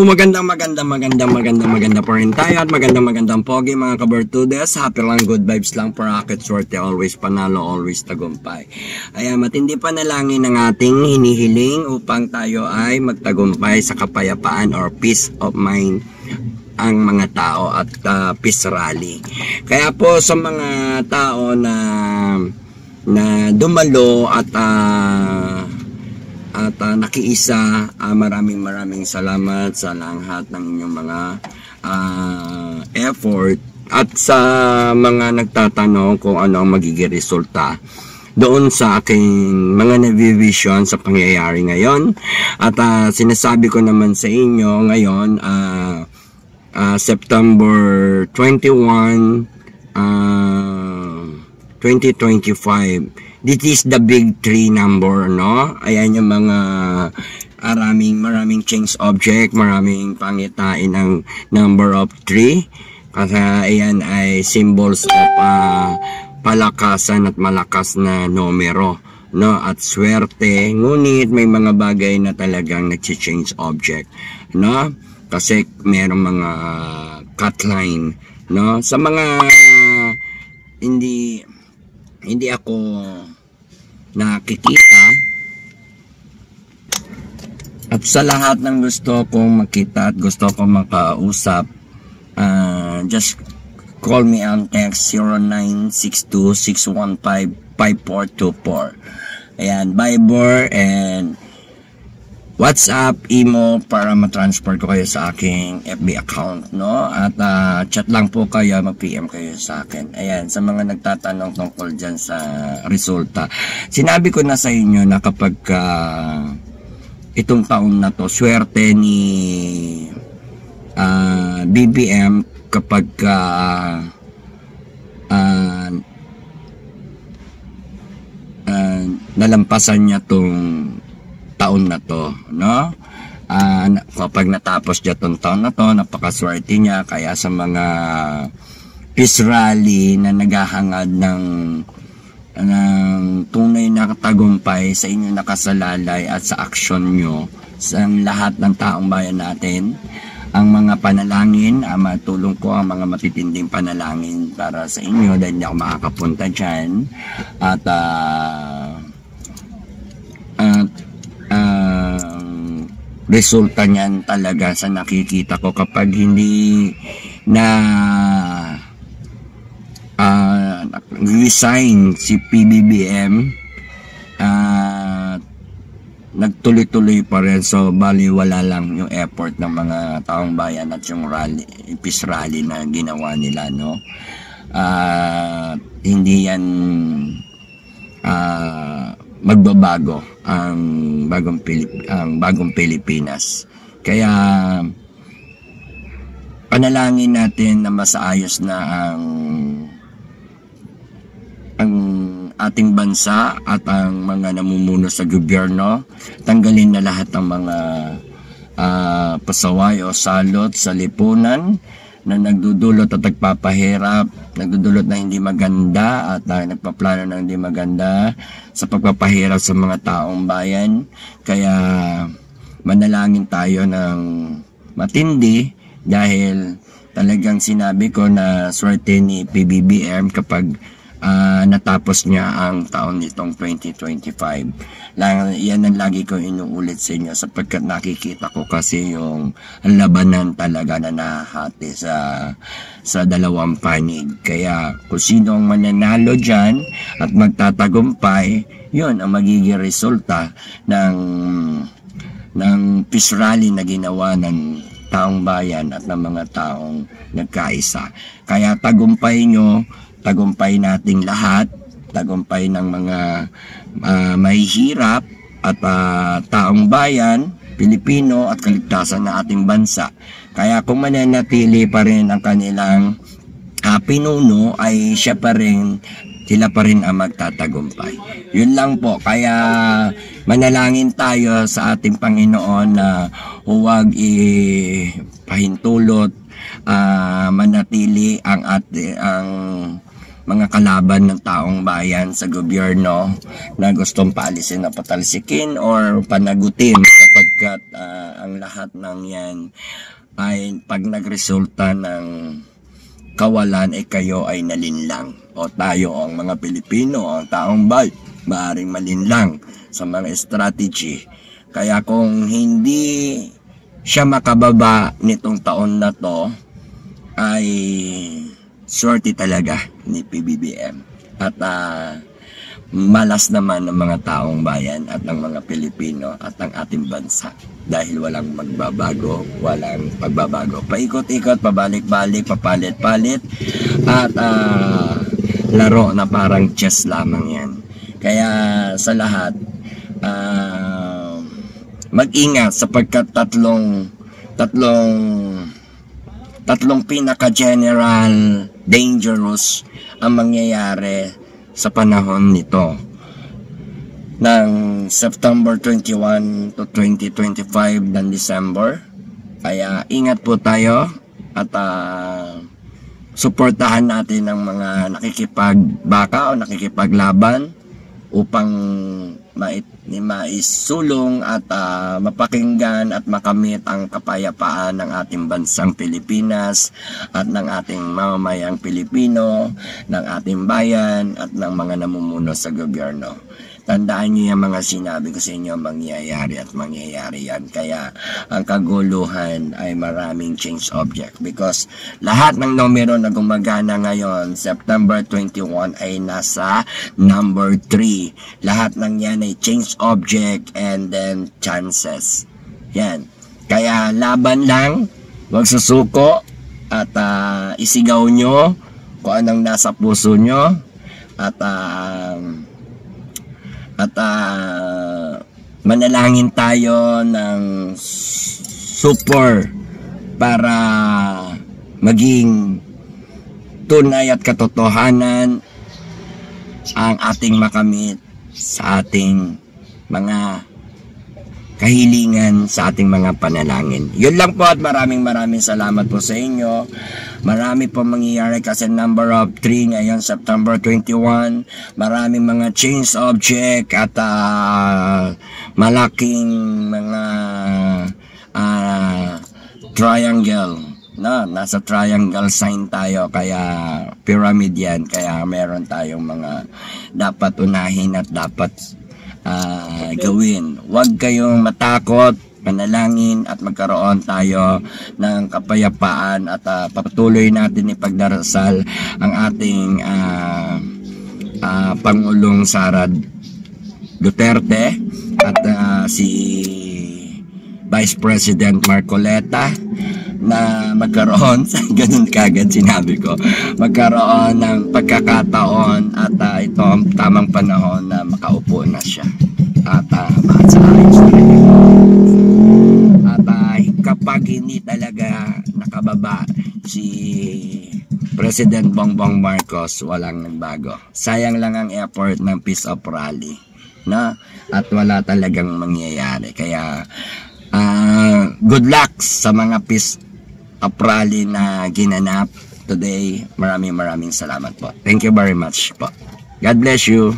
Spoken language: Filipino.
maganda pa rin tayo at magandang pogi mga kabartudes. Happy lang, good vibes lang, paraket, swerte, always panalo, always tagumpay. Ayan, matindi panalangin ng ating hinihiling upang tayo ay magtagumpay sa kapayapaan or peace of mind ang mga tao at peace rally. Kaya po sa mga tao na dumalo at nakiisa, maraming salamat sa lahat ng inyong mga effort at sa mga nagtatanong kung ano ang magiging resulta doon sa aking mga navivision sa pangyayari ngayon. At sinasabi ko naman sa inyo ngayon, September 21, 2025. This is the big 3 number, no? Ayan yung mga maraming change object, maraming pangitain ng number of 3. Kasi ayan ay symbols of palakasan at malakas na numero, no? At swerte. Ngunit may mga bagay na talagang nag-change object, no? Kasi merong mga cut line, no? Sa mga hindi ako nakikita at sa lahat ng gusto kong makita at gusto kong makausap, just call me on text 0962-615-5424. Ayan, Viber and WhatsApp, email para matransfer ko kayo sa aking FB account, no? At chat lang po kayo, mag-PM kayo sa akin. Ayan, sa mga nagtatanong tungkol dyan sa resulta. Sinabi ko na sa inyo na kapag itong taon na to, swerte ni BBM kapag nalampasan niya tong taon na to, no? Kapag natapos niya tong taon na to, napakaswerte niya. Kaya sa mga peace rally na naghahangad ng tunay na tagumpay sa inyong nakasalalay at sa aksyon nyo sa lahat ng taong bayan natin, ang mga panalangin, matulong ko ang mga matitinding panalangin para sa inyo dahil hindi ako makakapunta dyan. At resulta niyan talaga sa nakikita ko kapag hindi na resign si PBBM, nagtuloy-tuloy pa rin. So baliwala lang yung effort ng mga taong bayan at yung rally, peace rally na ginawa nila, no? Hindi yan magbabago ang bagong Pilipinas. Kaya panalangin natin na masaayos na ang ating bansa at ang mga namumuno sa gobyerno. Tanggalin na lahat ng mga pasaway o salot sa lipunan na nagdudulot at nagpapahirap, nagdudulot na hindi maganda at nagpaplano ng hindi maganda sa pagpapahirap sa mga taong bayan. Kaya manalangin tayo ng matindi dahil talagang sinabi ko na swerte ni PBBM kapag natapos niya ang taon nitong 2025. Yan ang lagi ko inuulit sa inyo sapagkat nakikita ko kasi yung labanan talaga na nahati sa dalawang panig. Kaya kung sino ang mananalo dyan at magtatagumpay, yun ang magiging resulta ng peace rally na ginawa ng taong bayan at ng mga taong nagkaisa. Kaya tagumpay nyo, tagumpay nating lahat, tagumpay ng mga mahihirap at taong bayan, Pilipino at kaligtasan ng ating bansa. Kaya kung mananatili pa rin ang kanilang pinuno, ay sila pa rin ang magtatagumpay. Yun lang po. Kaya manalangin tayo sa ating Panginoon na huwag pahintulot, manatili ang mga kalaban ng taong bayan sa gobyerno na gustong paalisin na patalsikin or panagutin, sapagkat ang lahat ng yan ay pag nagresulta ng kawalan ay kayo ay nalinlang, o tayo ang mga Pilipino, ang taong bayan maaring malinlang sa mga strategy. Kaya kung hindi siya makababa nitong taon na to, ay swerte talaga ni PBBM. At malas naman ng mga taong bayan at ng mga Pilipino at ng ating bansa. Dahil walang magbabago, walang pagbabago. Paikot-ikot, pabalik-balik, papalit-palit, at laro na parang chess lamang yan. Kaya sa lahat, mag-ingat sapagkat tatlong pinaka-general dangerous ang mangyayari sa panahon nito ng September 21 to 2025 ng December. Kaya ingat po tayo at suportahan natin ang mga nakikipagbaka o nakikipaglaban upang maisulong at mapakinggan at makamit ang kapayapaan ng ating bansang Pilipinas at ng ating mamamayang Pilipino, ng ating bayan at ng mga namumuno sa gobyerno. Tandaan niyo yung mga sinabi ko sa inyo, mangyayari at mangyayari yan. Kaya ang kaguluhan ay maraming change object, because lahat ng numero na gumagana ngayon, September 21 ay nasa number 3. Lahat ng yan ay change object and then chances. Yan. Kaya laban lang, huwag susuko at isigaw nyo kung anong nasa puso nyo at manalangin tayo ng super para maging tunay at katotohanan ang ating makamit sa ating mga kahilingan, sa ating mga panalangin. Yun lang po at maraming salamat po sa inyo. Marami po mangyayari kasi number of 3 ngayon, September 21. Maraming mga change object at malaking mga triangle. Nasa triangle sign tayo, kaya pyramid yan. Kaya meron tayong mga dapat unahin at dapat gawin. Huwag kayong matakot, manalangin at magkaroon tayo ng kapayapaan at patuloy natin ipagdarasal ang ating Pangulong Sara Duterte at si Vice President Marcoleta na magkaroon, ganun kagad sinabi ko, magkaroon ng pagkakataon at ito ang tamang panahon na makaupo na siya at maayos na rin. At kapag hindi talaga nakababa si President Bongbong Marcos, walang nagbago. Sayang lang ang effort ng Peace of Rally, no? At wala talagang mangyayari. Kaya good luck sa mga Peace of Rally na ginanap today. Maraming salamat po. Thank you very much po. God bless you.